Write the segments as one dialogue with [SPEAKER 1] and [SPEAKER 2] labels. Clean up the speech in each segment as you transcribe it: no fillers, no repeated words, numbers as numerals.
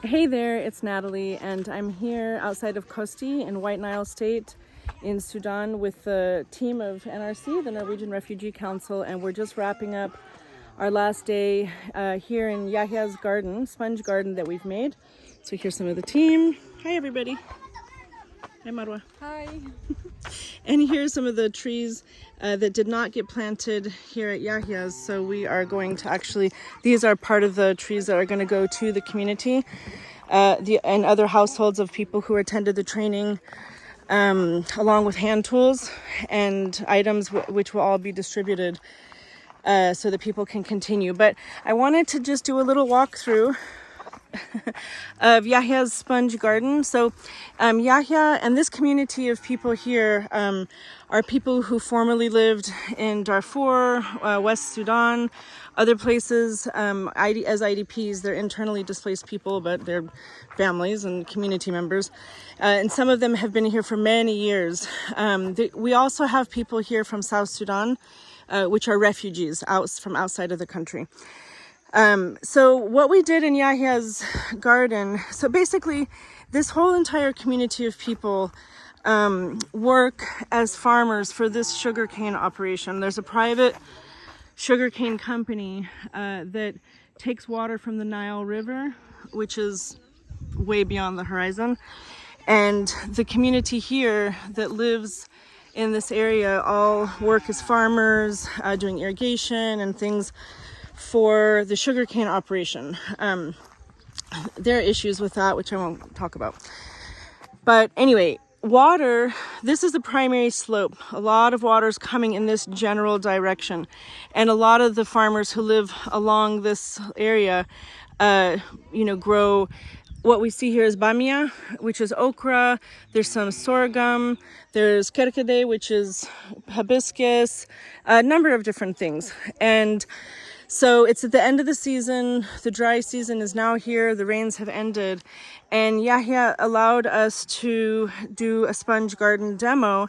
[SPEAKER 1] Hey there, it's Natalie, and I'm here outside of Kosti in White Nile State in Sudan with the team of NRC, the Norwegian Refugee Council, and we're just wrapping up our last day here in Yahya's garden, sponge garden that we've made. So here's some of the team. Hi everybody. Hi Marwa.
[SPEAKER 2] Hi.
[SPEAKER 1] And here's some of the trees that did not get planted here at Yahya's. So we are going to actually, these are part of the trees that are going to go to the community and other households of people who attended the training, along with hand tools and items which will all be distributed so that people can continue. But I wanted to just do a little walkthrough of Yahya's sponge garden. So Yahya and this community of people here are people who formerly lived in Darfur, West Sudan, other places as IDPs. They're internally displaced people, but they're families and community members. And some of them have been here for many years. We also have people here from South Sudan, which are refugees from outside of the country. So what we did in Yahya's garden, so basically this whole entire community of people work as farmers for this sugarcane operation. There's a private sugarcane company that takes water from the Nile River, which is way beyond the horizon. And the community here that lives in this area all work as farmers, doing irrigation and things for the sugarcane operation. There are issues with that, which I won't talk about. But anyway, water, this is the primary slope. A lot of water is coming in this general direction. And a lot of the farmers who live along this area, grow what we see here is bamia, which is okra. There's some sorghum. There's kerkede, which is hibiscus, a number of different things. And so it's at the end of the season. The dry season is now here. The rains have ended. And Yahya allowed us to do a sponge garden demo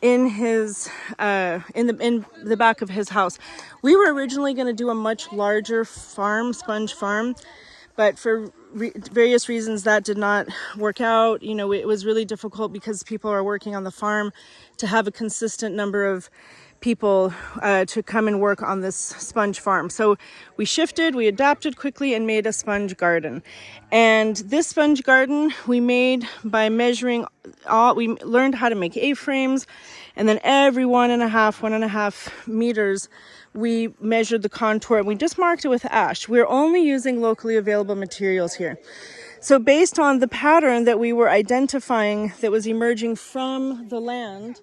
[SPEAKER 1] in his in the back of his house. We were originally going to do a much larger sponge farm, but for various reasons that did not work out. It was really difficult because people are working on the farm to have a consistent number of people to come and work on this sponge farm. So we adapted quickly and made a sponge garden. And this sponge garden we made by measuring we learned how to make A-frames, and then every 1.5 meters we measured the contour, and we just marked it with ash. We're only using locally available materials here. So based on the pattern that we were identifying that was emerging from the land,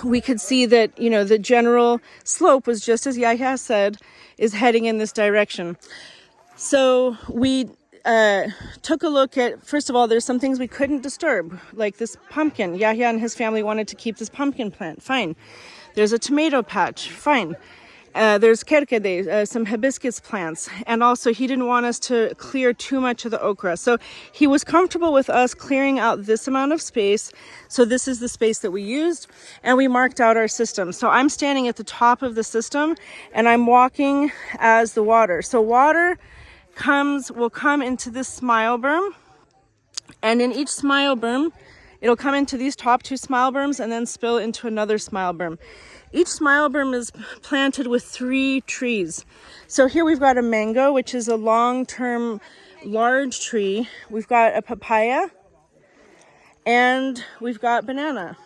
[SPEAKER 1] we could see that, the general slope was just as Yahya said, is heading in this direction. So we took a look at, first of all, there's some things we couldn't disturb, like this pumpkin. Yahya and his family wanted to keep this pumpkin plant. Fine. There's a tomato patch. Fine. There's kerkede, some hibiscus plants. And also he didn't want us to clear too much of the okra. So he was comfortable with us clearing out this amount of space. So this is the space that we used, and we marked out our system. So I'm standing at the top of the system and I'm walking as the water. So water will come into this smile berm, and in each smile berm, it'll come into these top two smile berms and then spill into another smile berm. Each smile berm is planted with 3 trees. So here we've got a mango, which is a long-term large tree. We've got a papaya, and we've got banana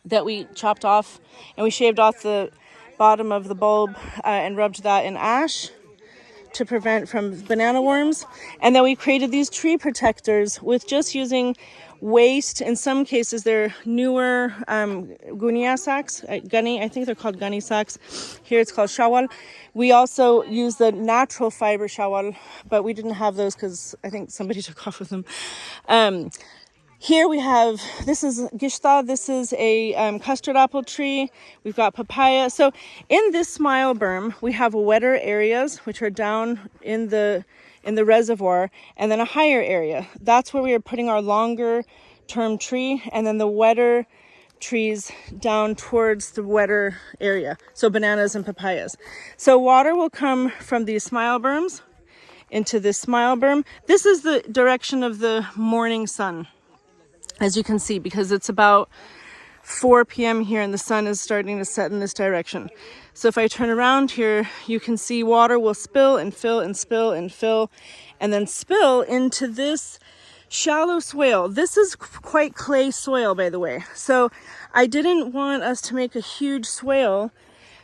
[SPEAKER 1] that we chopped off, and we shaved off the bottom of the bulb and rubbed that in ash to prevent from banana worms. And then we created these tree protectors with just using waste. In some cases, they're newer gunia sacks, gunny. I think they're called gunny sacks. Here it's called shawal. We also use the natural fiber shawal, but we didn't have those because I think somebody took off with them. Here we have, this is gishta, this is a custard apple tree. We've got papaya. So in this smile berm, we have wetter areas, which are down in the reservoir, and then a higher area. That's where we are putting our longer term tree, and then the wetter trees down towards the wetter area. So bananas and papayas. So water will come from these smile berms into this smile berm. This is the direction of the morning sun, as you can see, because it's about 4 p.m. here and the sun is starting to set in this direction. So if I turn around here, you can see water will spill and fill and spill and fill and then spill into this shallow swale. This is quite clay soil, by the way. So I didn't want us to make a huge swale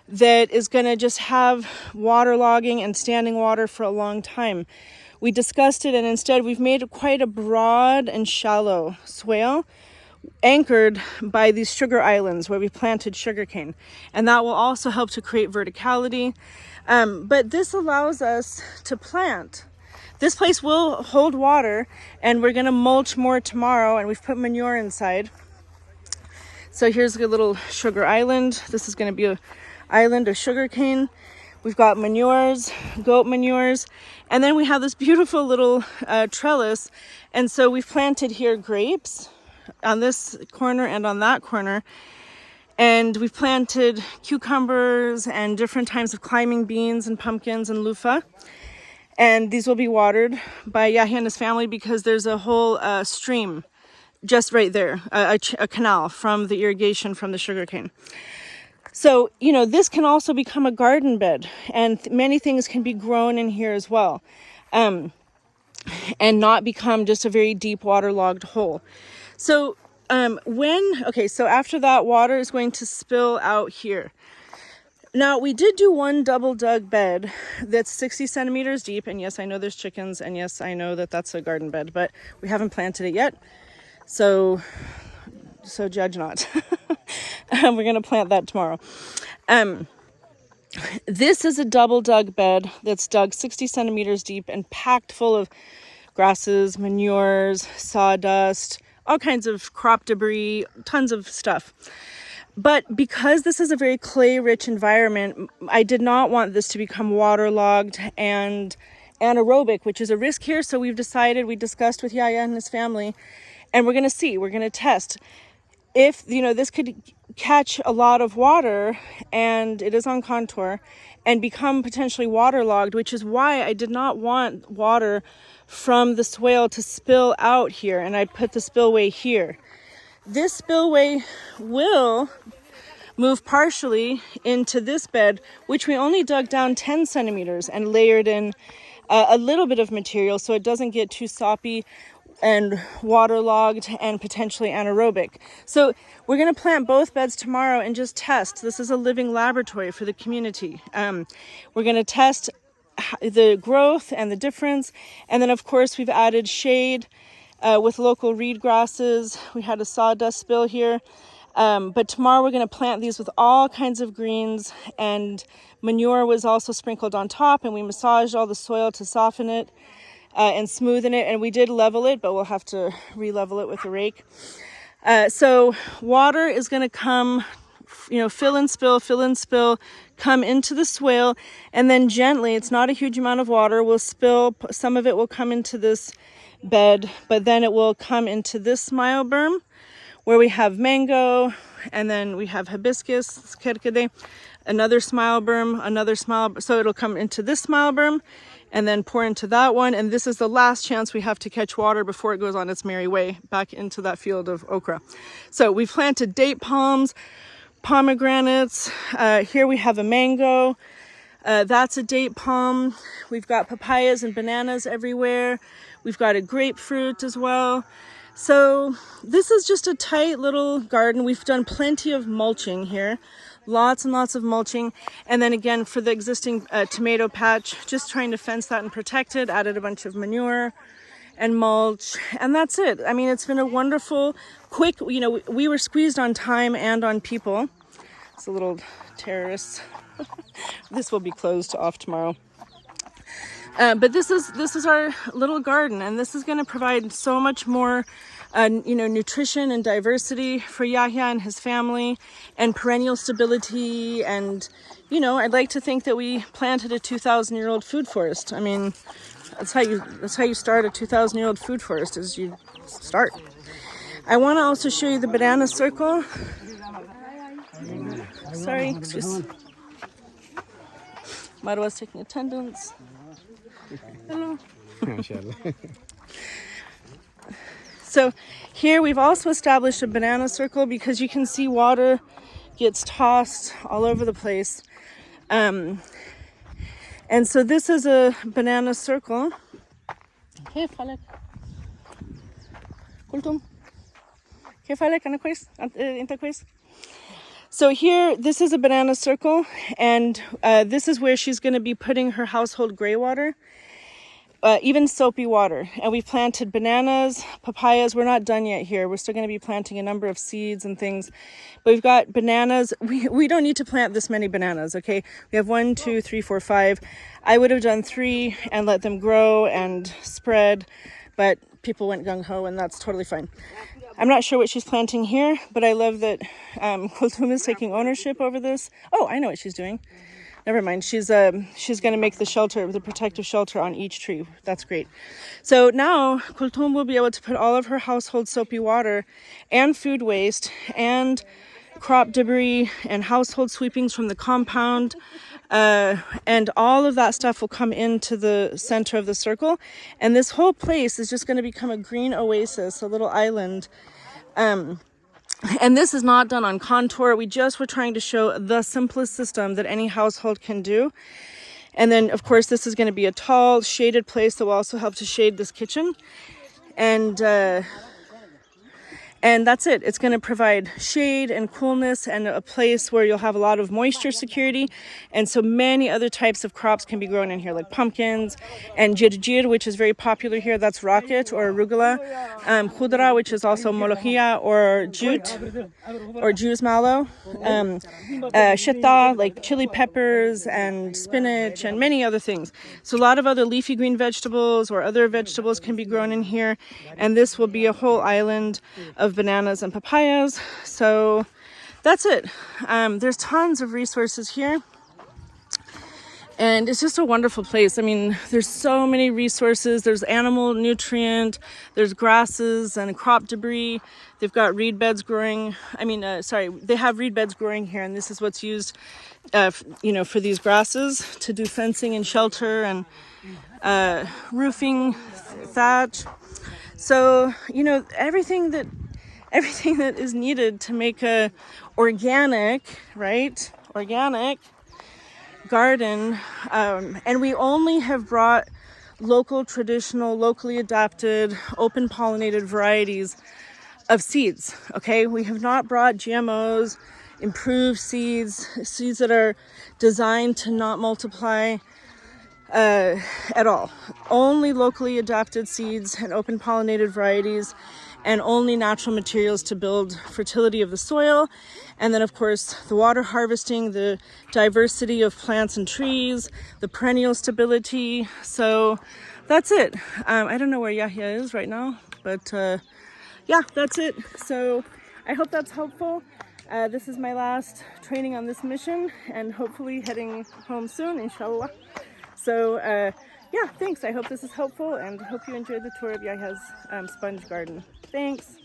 [SPEAKER 1] that is going to just have waterlogging and standing water for a long time. We discussed it, and instead we've made quite a broad and shallow swale anchored by these sugar islands where we planted sugarcane, and that will also help to create verticality. But this allows us to plant. This place will hold water, and we're going to mulch more tomorrow, and we've put manure inside. So here's a little sugar island. This is going to be an island of sugarcane. We've got manures, goat manures, and then we have this beautiful little trellis. And so we've planted here grapes on this corner and on that corner. And we've planted cucumbers and different types of climbing beans and pumpkins and loofah. And these will be watered by Yahya and his family because there's a whole stream just right there, a canal from the irrigation from the sugarcane. So, you know, this can also become a garden bed, and many things can be grown in here as well, and not become just a very deep waterlogged hole. So so after that, water is going to spill out here. Now, we did do one double dug bed that's 60 centimeters deep, and yes, I know there's chickens, and yes, I know that that's a garden bed, but we haven't planted it yet, so judge not. We're going to plant that tomorrow. This is a double dug bed that's dug 60 centimeters deep and packed full of grasses, manures, sawdust, all kinds of crop debris, tons of stuff. But because this is a very clay-rich environment, I did not want this to become waterlogged and anaerobic, which is a risk here. So we discussed with Yahya and his family, and we're going to test. If, you know, this could catch a lot of water, and it is on contour, and become potentially waterlogged, which is why I did not want water from the swale to spill out here, and I put the spillway here. This spillway will move partially into this bed, which we only dug down 10 centimeters and layered in a little bit of material so it doesn't get too soppy and waterlogged and potentially anaerobic. So we're going to plant both beds tomorrow and just test. This is a living laboratory for the community. We're going to test the growth and the difference. And then, of course, we've added shade with local reed grasses. We had a sawdust spill here. But tomorrow we're going to plant these with all kinds of greens, and manure was also sprinkled on top, and we massaged all the soil to soften it and smoothen it. And we did level it, but we'll have to re-level it with a rake. So water is going to come, you know, fill and spill, come into the swale, and then gently, it's not a huge amount of water, will spill. Some of it will come into this bed, but then it will come into this smile berm where we have mango, and then we have hibiscus, another smile berm, so it'll come into this smile berm and then pour into that one. And this is the last chance we have to catch water before it goes on its merry way back into that field of okra. So we've planted date palms, pomegranates. Here we have a mango. That's a date palm. We've got papayas and bananas everywhere. We've got a grapefruit as well. So this is just a tight little garden. We've done plenty of mulching here. Lots and lots of mulching. And then again, for the existing tomato patch, just trying to fence that and protect it, added a bunch of manure and mulch, and that's it. I mean, it's been a wonderful, quick, you know, we were squeezed on time and on people. It's a little terrorist. This will be closed off tomorrow. But this is our little garden, and this is going to provide so much more nutrition and diversity for Yahya and his family, and perennial stability. And, you know, I'd like to think that we planted a 2,000-year-old food forest. I mean, that's how you start a 2,000-year-old food forest, is you start. I want to also show you the banana circle. Marwa's taking attendance. Hello. So here we've also established a banana circle because you can see water gets tossed all over the place. And so this is a banana circle. كيف حالك؟ قلتم؟ كيف حالك؟ أنا كويس؟ أنت كويس? So here, this is a banana circle, and this is where she's going to be putting her household gray water. Even soapy water. And we've planted bananas, papayas. We're not done yet here. We're still going to be planting a number of seeds and things. But we've got bananas. We don't need to plant this many bananas, okay? We have 1, 2, 3, 4, 5. I would have done 3 and let them grow and spread, but people went gung-ho, and that's totally fine. I'm not sure what she's planting here, but I love that Kulthum is taking ownership over this. Oh, I know what she's doing. Never mind. She's going to make the shelter, the protective shelter on each tree. That's great. So now Kulthum will be able to put all of her household soapy water and food waste and crop debris and household sweepings from the compound, and all of that stuff will come into the center of the circle. And this whole place is just going to become a green oasis, a little island. And this is not done on contour. We just were trying to show the simplest system that any household can do. And then, of course, this is going to be a tall, shaded place that will also help to shade this kitchen. And that's it. It's going to provide shade and coolness and a place where you'll have a lot of moisture security. And so many other types of crops can be grown in here, like pumpkins and jirjir, which is very popular here. That's rocket or arugula. Khudra, which is also molokhia or jute or Jews mallow. Shetta, like chili peppers and spinach and many other things. So a lot of other leafy green vegetables or other vegetables can be grown in here. And this will be a whole island of bananas and papayas. So that's it. There's tons of resources here, and it's just a wonderful place. I mean, there's so many resources. There's animal nutrient, there's grasses and crop debris. They've got reed beds growing. They have reed beds growing here, and this is what's used for these grasses to do fencing and shelter and roofing, thatch. So everything that is needed to make a organic garden, and we only have brought local, traditional, locally adapted, open pollinated varieties of seeds. Okay, we have not brought GMOs, improved seeds that are designed to not multiply at all. Only locally adapted seeds and open pollinated varieties, and only natural materials to build fertility of the soil. And then, of course, the water harvesting, the diversity of plants and trees, the perennial stability. So that's it. I don't know where Yahya is right now, but yeah, that's it. So I hope that's helpful. This is my last training on this mission, and hopefully heading home soon, inshallah. So yeah, thanks. I hope this is helpful, and hope you enjoyed the tour of Yahya's sponge garden. Thanks.